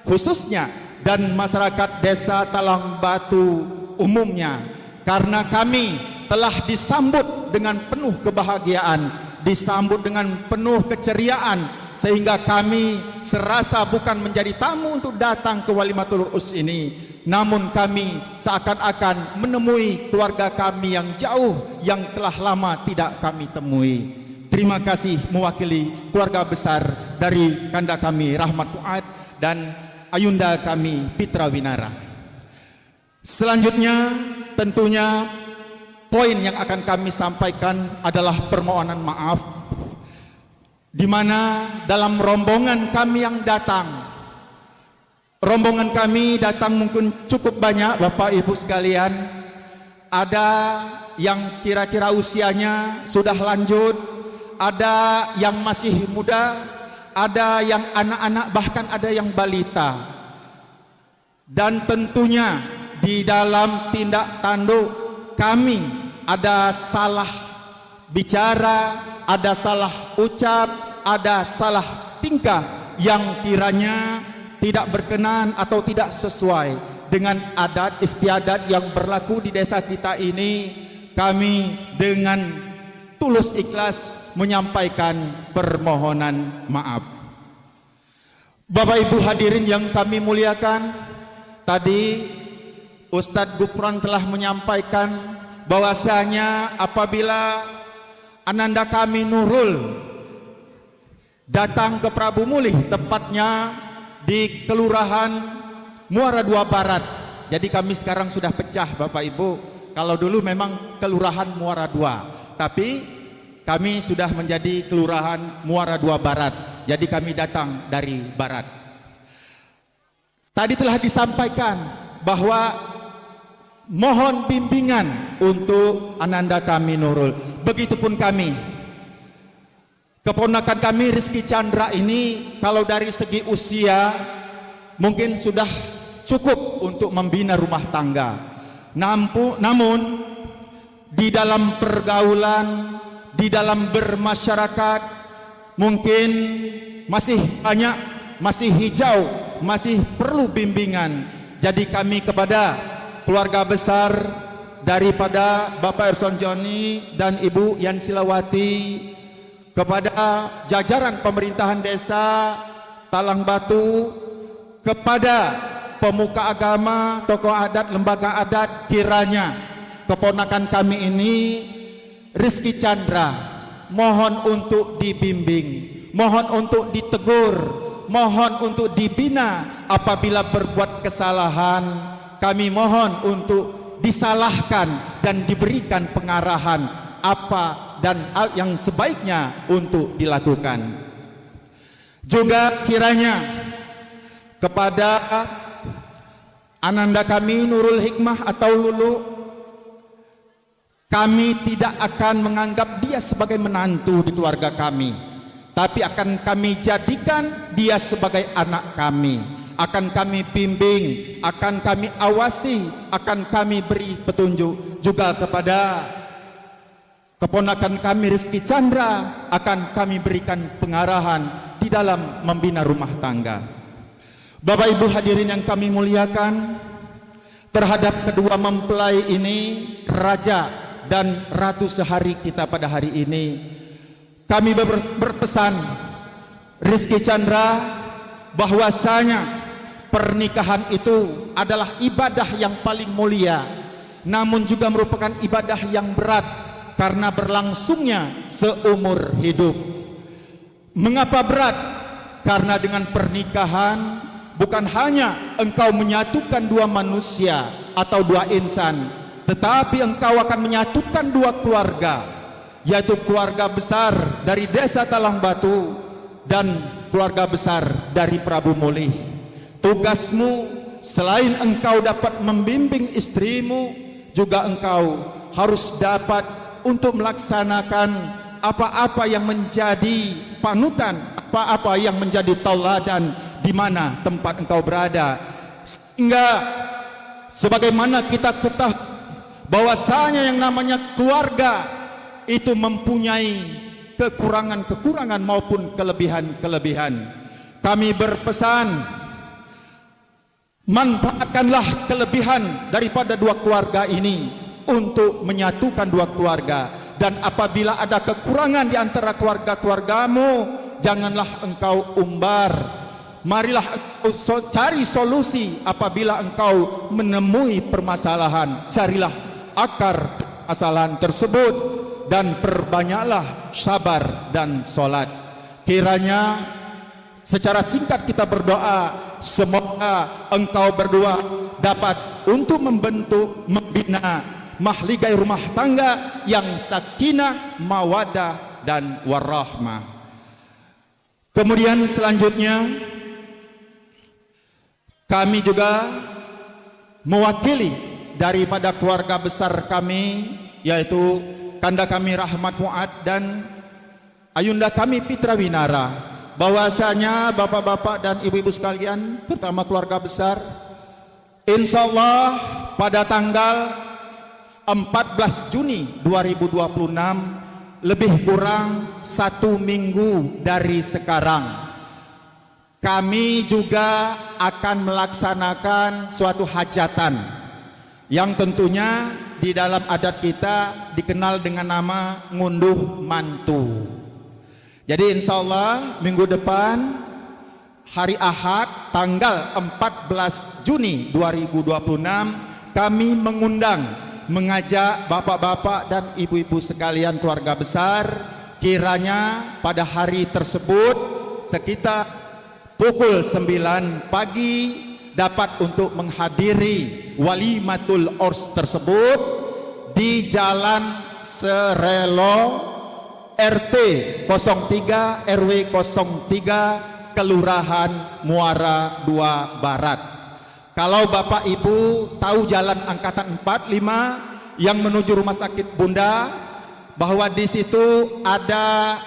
H: khususnya dan masyarakat desa Talang Batu umumnya, karena kami telah disambut dengan penuh kebahagiaan, disambut dengan penuh keceriaan, sehingga kami serasa bukan menjadi tamu untuk datang ke Walimatul Urus ini, namun kami seakan-akan menemui keluarga kami yang jauh yang telah lama tidak kami temui. Terima kasih mewakili keluarga besar dari kanda kami Rahmat Fuad dan ayunda kami Pitra Winara. Selanjutnya tentunya poin yang akan kami sampaikan adalah permohonan maaf, di mana dalam rombongan kami yang datang, rombongan kami datang mungkin cukup banyak Bapak Ibu sekalian. Ada yang kira-kira usianya sudah lanjut, ada yang masih muda, ada yang anak-anak, bahkan ada yang balita. Dan tentunya di dalam tindak tanduk kami ada salah bicara, ada salah ucap, ada salah tingkah yang kiranya tidak berkenan atau tidak sesuai dengan adat istiadat yang berlaku di desa kita ini. Kami dengan tulus ikhlas menyampaikan permohonan maaf. Bapak Ibu hadirin yang kami muliakan, tadi Ustadz Gufron telah menyampaikan bahwasanya apabila Ananda kami Nurul datang ke Prabu Mulih, tepatnya di Kelurahan Muara II Barat. Jadi kami sekarang sudah pecah Bapak Ibu. Kalau dulu memang Kelurahan Muara II, tapi kami sudah menjadi Kelurahan Muara II Barat. Jadi kami datang dari barat. Tadi telah disampaikan bahwa mohon bimbingan untuk Ananda kami Nurul. Begitupun kami. Keponakan kami Rizky Chandra ini kalau dari segi usia mungkin sudah cukup untuk membina rumah tangga. Namun di dalam pergaulan, di dalam bermasyarakat mungkin masih banyak, masih hijau, masih perlu bimbingan. Jadi kami kepada keluarga besar daripada Bapak Erson Joni dan Ibu Yan Silawati, kepada jajaran pemerintahan desa Talang Batu, kepada pemuka agama, tokoh adat, lembaga adat, kiranya keponakan kami ini Rizky Chandra mohon untuk dibimbing, mohon untuk ditegur, mohon untuk dibina. Apabila berbuat kesalahan, kami mohon untuk disalahkan dan diberikan pengarahan apa dan yang sebaiknya untuk dilakukan. Juga kiranya kepada Ananda kami Nurul Hikmah atau Lulu, kami tidak akan menganggap dia sebagai menantu di keluarga kami, tapi akan kami jadikan dia sebagai anak kami. Akan kami bimbing, akan kami awasi, akan kami beri petunjuk. Juga kepada keponakan kami Rizky Chandra akan kami berikan pengarahan di dalam membina rumah tangga. Bapak Ibu hadirin yang kami muliakan, terhadap kedua mempelai ini, raja dan ratu sehari kita pada hari ini, kami berpesan Rizky Chandra bahwasanya pernikahan itu adalah ibadah yang paling mulia, namun juga merupakan ibadah yang berat karena berlangsungnya seumur hidup. Mengapa berat? Karena dengan pernikahan bukan hanya engkau menyatukan dua manusia atau dua insan, tetapi engkau akan menyatukan dua keluarga, yaitu keluarga besar dari desa Talang Batu dan keluarga besar dari Prabu Mulih. Tugasmu selain engkau dapat membimbing istrimu, juga engkau harus dapat untuk melaksanakan apa-apa yang menjadi panutan, apa-apa yang menjadi tauladan di mana tempat engkau berada, sehingga sebagaimana kita ketahui bahwasanya yang namanya keluarga itu mempunyai kekurangan-kekurangan maupun kelebihan-kelebihan. Kami berpesan, manfaatkanlah kelebihan daripada dua keluarga ini untuk menyatukan dua keluarga. Dan apabila ada kekurangan di antara keluarga-keluargamu, janganlah engkau umbar. Marilah engkau cari solusi. Apabila engkau menemui permasalahan, carilah akar permasalahan tersebut dan perbanyaklah sabar dan solat. Kiranya secara singkat kita berdoa, semoga engkau berdua dapat untuk membentuk, membina mahligai rumah tangga yang sakinah, mawadah dan warahmah. Kemudian selanjutnya kami juga mewakili daripada keluarga besar kami, yaitu kanda kami Rahmat Muad dan ayunda kami Pitra Winara, bahwasanya bapak-bapak dan ibu-ibu sekalian, terutama keluarga besar, insyaallah pada tanggal 14 Juni 2026, lebih kurang 1 minggu dari sekarang, kami juga akan melaksanakan suatu hajatan yang tentunya di dalam adat kita dikenal dengan nama ngunduh mantu. Jadi insya Allah minggu depan hari Ahad tanggal 14 Juni 2026 kami mengajak bapak-bapak dan ibu-ibu sekalian keluarga besar, kiranya pada hari tersebut sekitar pukul 9 pagi dapat untuk menghadiri walimatul urs tersebut di Jalan Serelo RT 03 RW 03 Kelurahan Muara 2 Barat. Kalau Bapak Ibu tahu jalan angkatan 45 yang menuju Rumah Sakit Bunda, bahwa di situ ada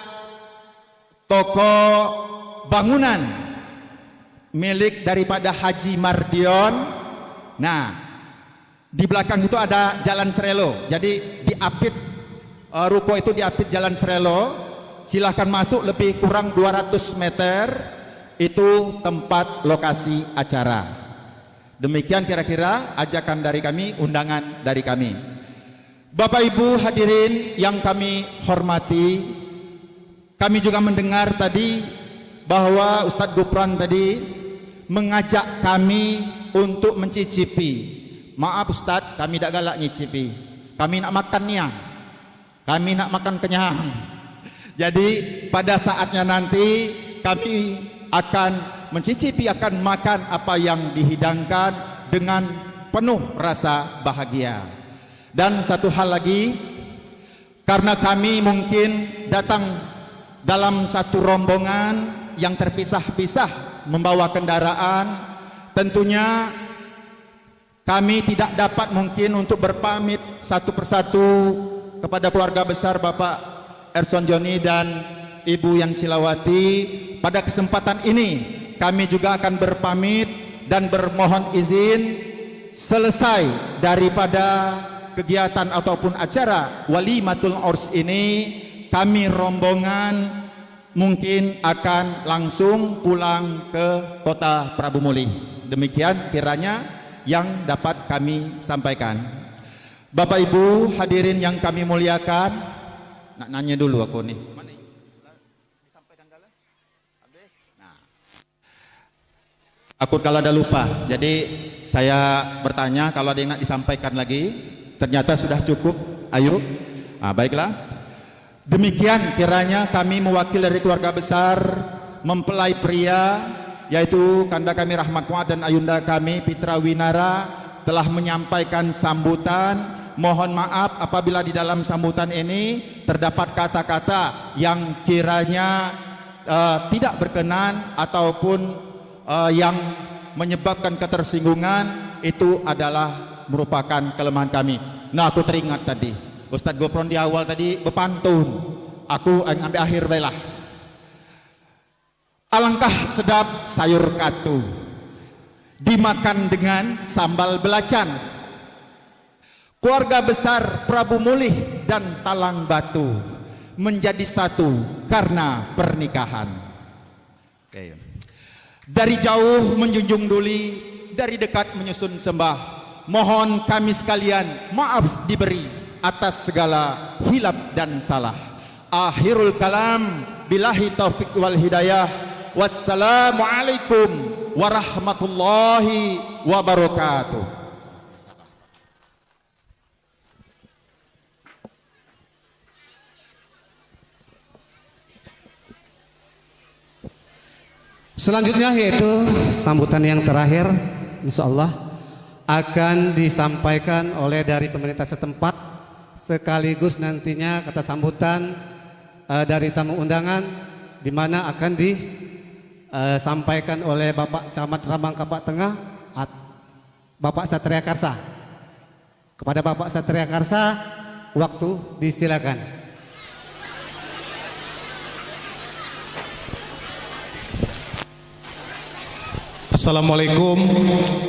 H: toko bangunan milik daripada Haji Mardion. Nah, di belakang itu ada Jalan Serelo. Jadi diapit ruko itu diapit Jalan Serelo. Silahkan masuk, lebih kurang 200 meter itu tempat lokasi acara. Demikian kira-kira ajakan dari kami, undangan dari kami. Bapak Ibu hadirin yang kami hormati, kami juga mendengar tadi bahwa Ustadz Gupran tadi mengajak kami untuk mencicipi. Maaf Ustadz, kami tidak galak nyicipi. Kami nak makan niat. Kami nak makan kenyang. Jadi pada saatnya nanti kami akan mencicipi, akan makan apa yang dihidangkan dengan penuh rasa bahagia. Dan satu hal lagi, karena kami mungkin datang dalam satu rombongan yang terpisah-pisah membawa kendaraan, tentunya kami tidak dapat mungkin untuk berpamit satu persatu kepada keluarga besar Bapak Erson Joni dan Ibu Yan Silawati. Pada kesempatan ini kami juga akan berpamit dan bermohon izin, selesai daripada kegiatan ataupun acara walimatul urs ini, kami rombongan mungkin akan langsung pulang ke kota Prabu Mulih. Demikian kiranya yang dapat kami sampaikan. Bapak Ibu hadirin yang kami muliakan, nak nanya dulu aku nih. Aku kalau ada lupa, jadi saya bertanya kalau ada yang nak disampaikan lagi. Ternyata sudah cukup. Ayo. Baiklah. Demikian kiranya kami mewakili dari keluarga besar mempelai pria, yaitu kanda kami Rahmat Fuad dan ayunda kami Pitra Winara telah menyampaikan sambutan. Mohon maaf apabila di dalam sambutan ini terdapat kata-kata yang kiranya tidak berkenan ataupun yang menyebabkan ketersinggungan. Itu adalah merupakan kelemahan kami. Nah, aku teringat tadi Ustadz Gopron di awal tadi berpantun. Aku ambil akhir baiklah. Alangkah sedap sayur katu dimakan dengan sambal belacan. Keluarga besar Prabu Mulih dan Talang Batu menjadi satu karena pernikahan. Dari jauh menjunjung duli, dari dekat menyusun sembah. Mohon kami sekalian maaf diberi atas segala hilap dan salah. Akhirul kalam, billahi taufiq wal hidayah. Wassalamualaikum warahmatullahi wabarakatuh.
F: Selanjutnya yaitu sambutan yang terakhir, insya Allah akan disampaikan oleh dari pemerintah setempat, sekaligus nantinya kata sambutan dari tamu undangan, di mana akan disampaikan oleh Bapak Camat Rambang Kapak Tengah, Bapak Satria Karsa. Kepada Bapak Satria Karsa, waktu disilakan.
I: Assalamualaikum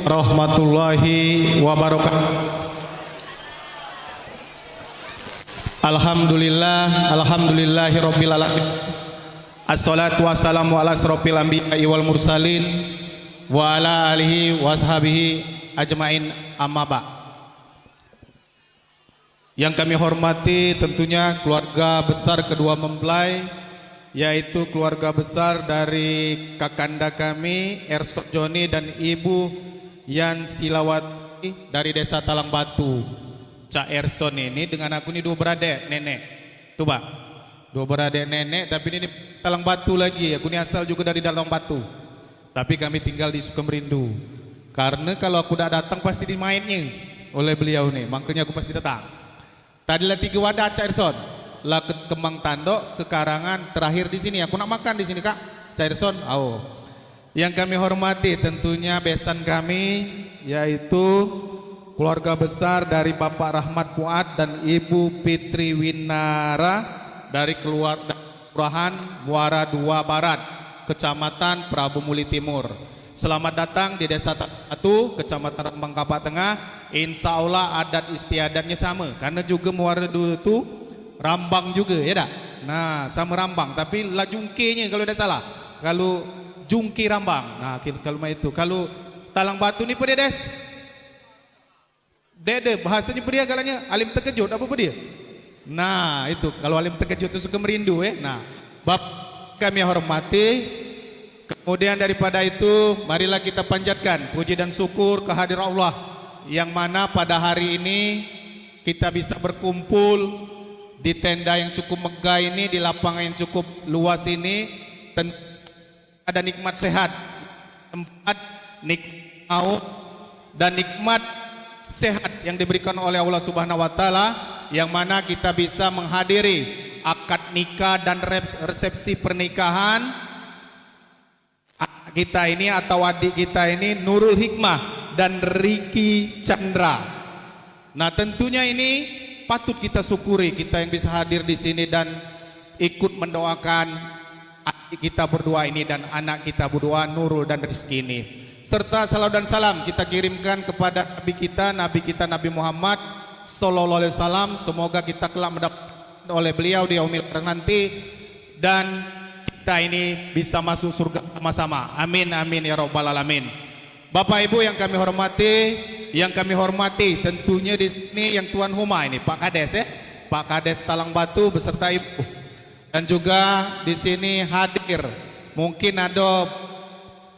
I: warahmatullahi wabarakatuh. Alhamdulillahi rabbil alamin. Assalatu wassalamu ala asrofil anbiya'i wal mursalin wa ala alihi wa ashabihi ajmain, amma ba'. Yang kami hormati tentunya keluarga besar kedua mempelai, yaitu keluarga besar dari kakanda kami Erson Joni dan Ibu Yan Silawati dari desa Talang Batu. Cak Erson ini dengan aku ini dua beradik nenek. Tuh Pak, dua beradik nenek, tapi ini Talang Batu lagi. Aku ini asal juga dari Talang Batu, tapi kami tinggal di Sukamerindu. Karena kalau aku tidak datang pasti dimainnya oleh beliau nih, makanya aku pasti datang. Tadilah 3 wadah Cak Erson, lah ke Kemang Tandok, ke Karangan, terakhir di sini. Aku nak makan di sini Kak Cairson. Yang kami hormati tentunya besan kami, yaitu keluarga besar dari Bapak Rahmat Fuad dan Ibu Fitri Winara dari Kelurahan Muara 2 Barat, Kecamatan Prabu Muli Timur. Selamat datang di Desa Tatu, Kecamatan Rambang Kapak Tengah. Insya Allah adat istiadatnya sama, karena juga Muara 2 itu Rambang juga, ya dah. Nah, sama Rambang, tapi lah jungkinya kalau tidak salah. Kalau jungki Rambang. Nah, kalau itu. Kalau Talang Batu ni apa dia, Des? Dede, bahasanya apa dia galanya? Alim terkejut, apa dia? Nah, itu. Kalau alim terkejut itu suka merindu, Nah, Bapak kami hormati. Kemudian daripada itu, marilah kita panjatkan puji dan syukur kehadiran Allah, yang mana pada hari ini kita bisa berkumpul di tenda yang cukup megah ini, di lapangan yang cukup luas ini. Ada nikmat sehat, tempat nikmat maut dan nikmat sehat yang diberikan oleh Allah Subhanahu wa taala, yang mana kita bisa menghadiri akad nikah dan resepsi pernikahan kita ini atau adik kita ini, Nurul Hikmah dan Riki Chandra. Nah, tentunya ini patut kita syukuri, kita yang bisa hadir di sini dan ikut mendoakan adik kita berdua ini dan anak kita berdua Nurul dan Rizki ini. Serta salam dan salam kita kirimkan kepada Nabi kita Nabi Muhammad sallallahu alaihi wasallam. Semoga kita kelak mendapat oleh beliau di yaumil akhir nanti, dan kita ini bisa masuk surga sama-sama. Amin amin ya rabbal alamin. Bapak Ibu yang kami hormati, tentunya di sini yang tuan rumah ini Pak Kades, Pak Kades Talang Batu beserta Ibu, dan juga di sini hadir mungkin ada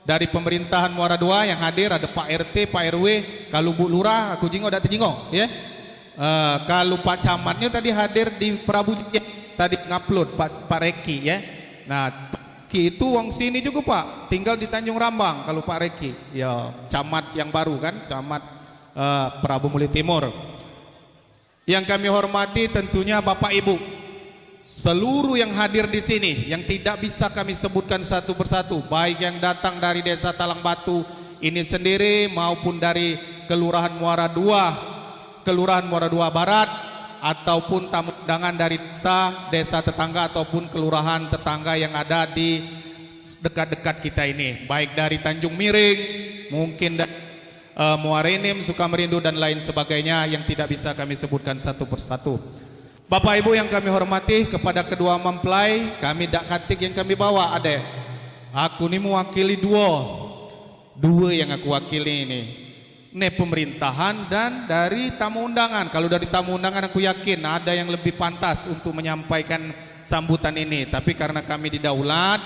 I: dari pemerintahan Muara II yang hadir, ada Pak RT, Pak RW, kalau Bu Lurah aku jingok dak terjingok ya. Kalau Pak Camatnya tadi hadir di Prabu tadi ngupload Pak Reki ya. Nah, Reki itu wong sini juga Pak, tinggal di Tanjung Rambang kalau Pak Reki. Ya, camat yang baru kan, camat Prabu Muli Timur. Yang kami hormati tentunya Bapak Ibu, seluruh yang hadir di sini yang tidak bisa kami sebutkan satu persatu, baik yang datang dari Desa Talang Batu ini sendiri maupun dari Kelurahan Muara II Barat, ataupun tamu undangan dari desa tetangga ataupun kelurahan tetangga yang ada di dekat-dekat kita ini, baik dari Tanjung Miring, mungkin dari Muarenim, Sukamerindu dan lain sebagainya yang tidak bisa kami sebutkan satu persatu. Bapak Ibu yang kami hormati, kepada kedua mempelai kami dak katik yang kami bawa adek. Aku ini mewakili dua yang aku wakili ini pemerintahan dan dari tamu undangan. Kalau dari tamu undangan aku yakin ada yang lebih pantas untuk menyampaikan sambutan ini, tapi karena kami didaulat,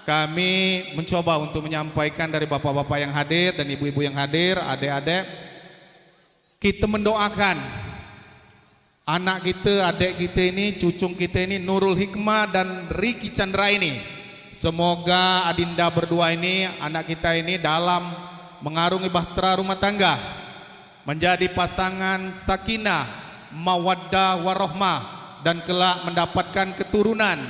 I: kami mencoba untuk menyampaikan dari bapak-bapak yang hadir dan ibu-ibu yang hadir, adik-adik. Kita mendoakan anak kita, adik kita ini, cucung kita ini, Nurul Hikmah dan Riki Chandra ini. Semoga adinda berdua ini, anak kita ini dalam mengarungi bahtera rumah tangga, menjadi pasangan sakinah, mawaddah warohmah, dan kelak mendapatkan keturunan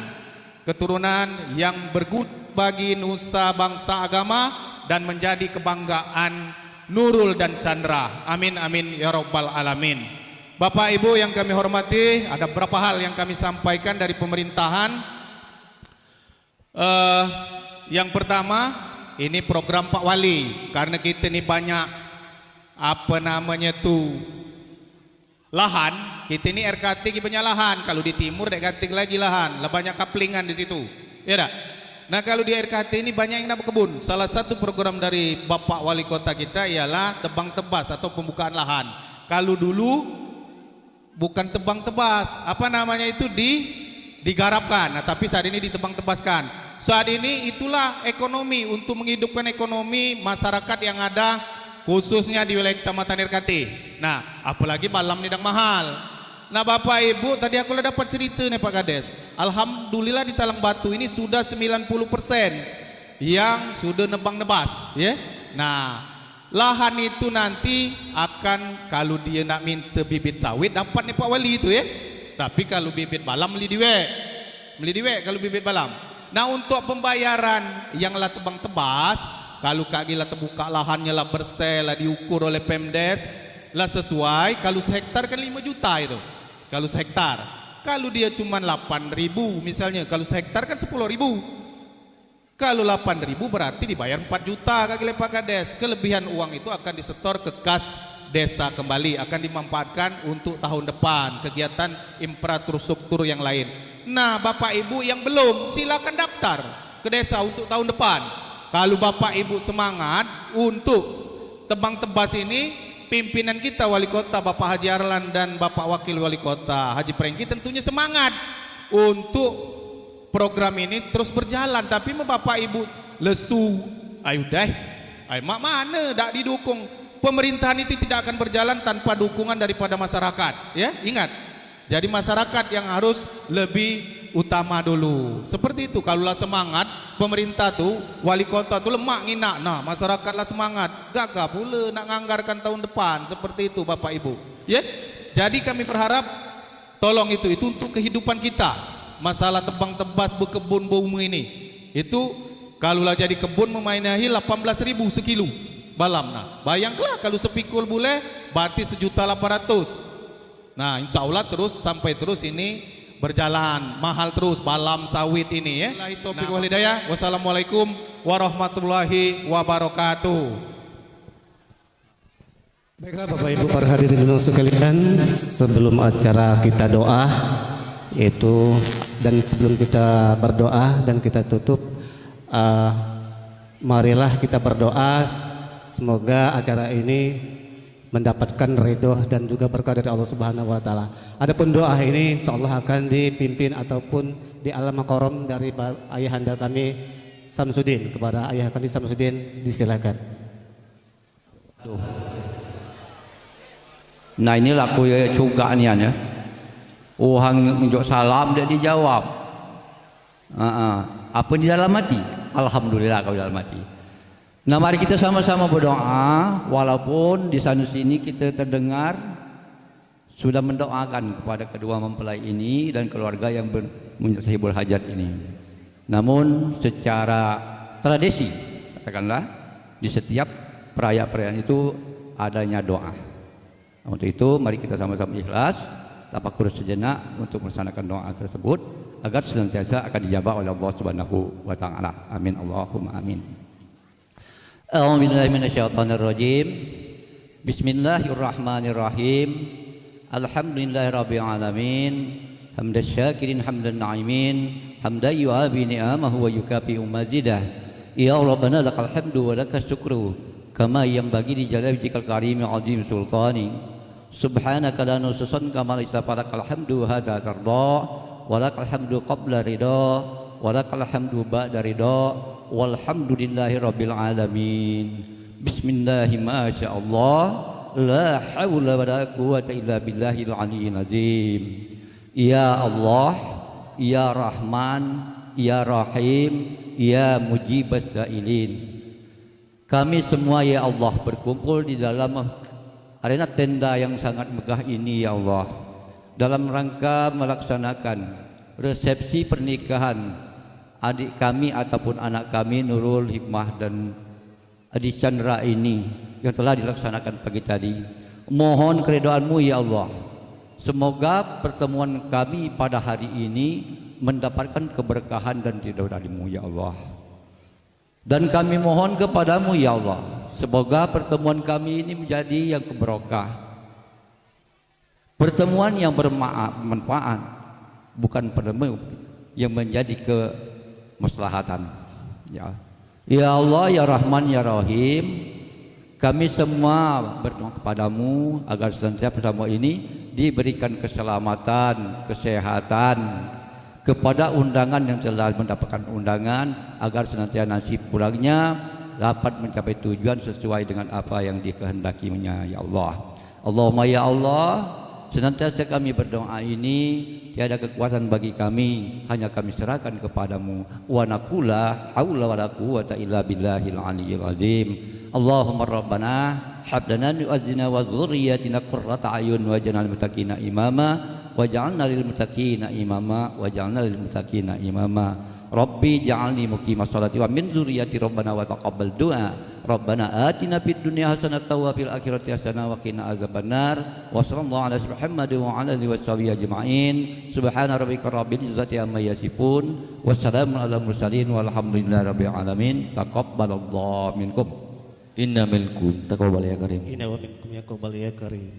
I: yang berguna bagi nusa bangsa agama dan menjadi kebanggaan Nurul dan Chandra. Amin amin ya rabbal alamin. Bapak Ibu yang kami hormati, ada beberapa hal yang kami sampaikan dari pemerintahan. Yang pertama, ini program Pak Wali, karena kita ini banyak lahan, kita ini RKT banyak lahan. Kalau di timur RKT lagi lahan, banyak kaplingan di situ, ya dah. Nah, kalau di RKT ini banyak yang nak berkebun. Salah satu program dari Bapak Wali Kota kita ialah tebang tebas atau pembukaan lahan. Kalau dulu bukan tebang tebas, digarapkan. Nah, tapi saat ini ditebang tebaskan. Saat ini itulah ekonomi, untuk menghidupkan ekonomi masyarakat yang ada khususnya di wilayah Kecamatan RKT. Nah, apalagi balam nidang mahal. Nah, Bapak Ibu, tadi aku dapat cerita nih Pak Kades. Alhamdulillah di Talang Batu ini sudah 90% yang sudah nebang-nebas, ya. Nah, lahan itu nanti akan, kalau dia nak minta bibit sawit dapat nih Pak Wali itu ya. Tapi kalau bibit balam beli diwe kalau bibit balam. Nah, untuk pembayaran yang lah tebang tebas, kalau kaki lah terbuka lahannya lah bersih lah diukur oleh Pemdes lah sesuai. Kalau sehektar kan 5 juta itu. Kalau sehektar, kalau dia cuma 8.000 misalnya, kalau sehektar kan 10.000. Kalau 8.000 berarti dibayar 4 juta kaki Pak Kades. Kelebihan uang itu akan disetor ke kas desa kembali, akan dimanfaatkan untuk tahun depan, kegiatan infrastruktur yang lain. Nah, Bapak Ibu yang belum, silakan daftar ke desa untuk tahun depan. Kalau Bapak Ibu semangat untuk tebang tebas ini, pimpinan kita Wali Kota Bapak Haji Arlan dan Bapak Wakil Wali Kota Haji Prengki tentunya semangat untuk program ini terus berjalan. Tapi Bapak Ibu lesu, ayo mak mana dak didukung. Pemerintahan itu tidak akan berjalan tanpa dukungan daripada masyarakat, ya, ingat. Jadi masyarakat yang harus lebih utama dulu. Seperti itu, kalaulah semangat pemerintah tuh, wali kota tuh lemak nginak, nah masyarakatlah semangat, gagah pula nak nganggarkan tahun depan. Seperti itu Bapak Ibu, ya. Jadi kami berharap tolong itu untuk kehidupan kita. Masalah tebang tebas berkebun bumi ini, itu kalaulah jadi kebun memainahi 18.000 sekilo balam. Nah, bayanglah kalau sepikul boleh berarti 1.800.000. Nah, insya Allah terus sampai terus ini berjalan mahal terus balam sawit ini, ya. Taufiq wal hidayah. Wassalamualaikum warahmatullahi wabarakatuh.
F: Baiklah Bapak Ibu para hadirin sekalian, sebelum acara kita doa yaitu, dan sebelum kita berdoa dan kita tutup, marilah kita berdoa semoga acara ini mendapatkan ridho dan juga berkah dari Allah Subhanahu wa taala. Adapun doa ini insyaallah akan dipimpin ataupun di alam maqaram dari ayahanda kami Samsudin. Kepada ayah kandung Samsudin disilakan.
D: Nah inilah aku juga nian ya. Orang menjawab salam dia dijawab. Apa di dalam hati? Alhamdulillah kau dalam hati. Nah mari kita sama-sama berdoa. Walaupun di sana sini kita terdengar sudah mendoakan kepada kedua mempelai ini dan keluarga yang menyahibul hajat ini. Namun secara tradisi katakanlah di setiap perayaan itu adanya doa. Untuk itu mari kita sama-sama ikhlas tafakur sejenak untuk melaksanakan doa tersebut agar senantiasa akan dijawab oleh Allah Subhanahu wa taala. Amin Allahumma amin. A'udzubillahi minasyaitonirrajim. Bismillahirrahmanirrahim. Alhamdulillahirabbil alamin. Hamdan syakirin hamdan na'imin. Hamdan yu'abi ni'amahu wa yukafi'u mazidah. Ya Rabbana lakal hamdu wa lakas syukru kama yanbaghi li jalali wajhikal karimi azim sultani. Subhanaka la nuhsi kama istabaqal hamdu hadza tarda wa lakal hamdu qabla ridha wa lakal hamdu ba'da ridha walhamdulillahi rabbil alamin. Bismillahi ma syaallah la haula wa la quwwata illa billahil aliyyil azim. Ya Allah, ya Rahman, ya Rahim, ya Mujibas Sa'ilin. Kami semua ya Allah berkumpul di dalam arena tenda yang sangat megah ini ya Allah, dalam rangka melaksanakan resepsi pernikahan adik kami ataupun anak kami Nurul Hikmah dan Adi Chandra ini yang telah dilaksanakan pagi tadi. Mohon keridhaan-Mu ya Allah, semoga pertemuan kami pada hari ini mendapatkan keberkahan dan ridho dari-Mu ya Allah. Dan kami mohon kepadamu ya Allah, semoga pertemuan kami ini menjadi yang keberkah, pertemuan yang bermanfaat, bukan pertemuan yang menjadi kemaslahatan. Ya Allah, ya Rahman, ya Rahim, kami semua berdoa kepadamu agar senantiasa bersama ini diberikan keselamatan, kesehatan, kepada undangan yang telah mendapatkan undangan agar senantiasa nasib pulangnya dapat mencapai tujuan sesuai dengan apa yang dikehendakinya ya Allah. Allahumma ya Allah, senantiasa kami berdoa ini tiada kekuatan bagi kami, hanya kami serahkan kepadamu. Wa naqula haula wa la quwwata illa billahil aliyyil azim. Allahumma rabbana hab lana min azwajina wa dzurriyyatina qurrata ayun waj'alna lil muttaqina imama waj'alna lil muttaqina imama waj'alna lil muttaqina imama. Rabbi ja'alni muqimas sholati wa min dzurriyyati rabbana wa taqabbal du'a. Rabbana atina fid dunya hasanatan wa fil akhirati hasanatan wa qina azabannar. Wa sallallahu ala Muhammad wa ala alihi washabihi ajma'in. Subhana rabbika rabbil izzati amma yasifun. Wassalamu ala mursalin walhamdulillahi rabbil alamin. Taqabbalallahu minkum. Inna minkum taqabbal ya karim.
F: Inna wa minkum ya qabbal ya karim.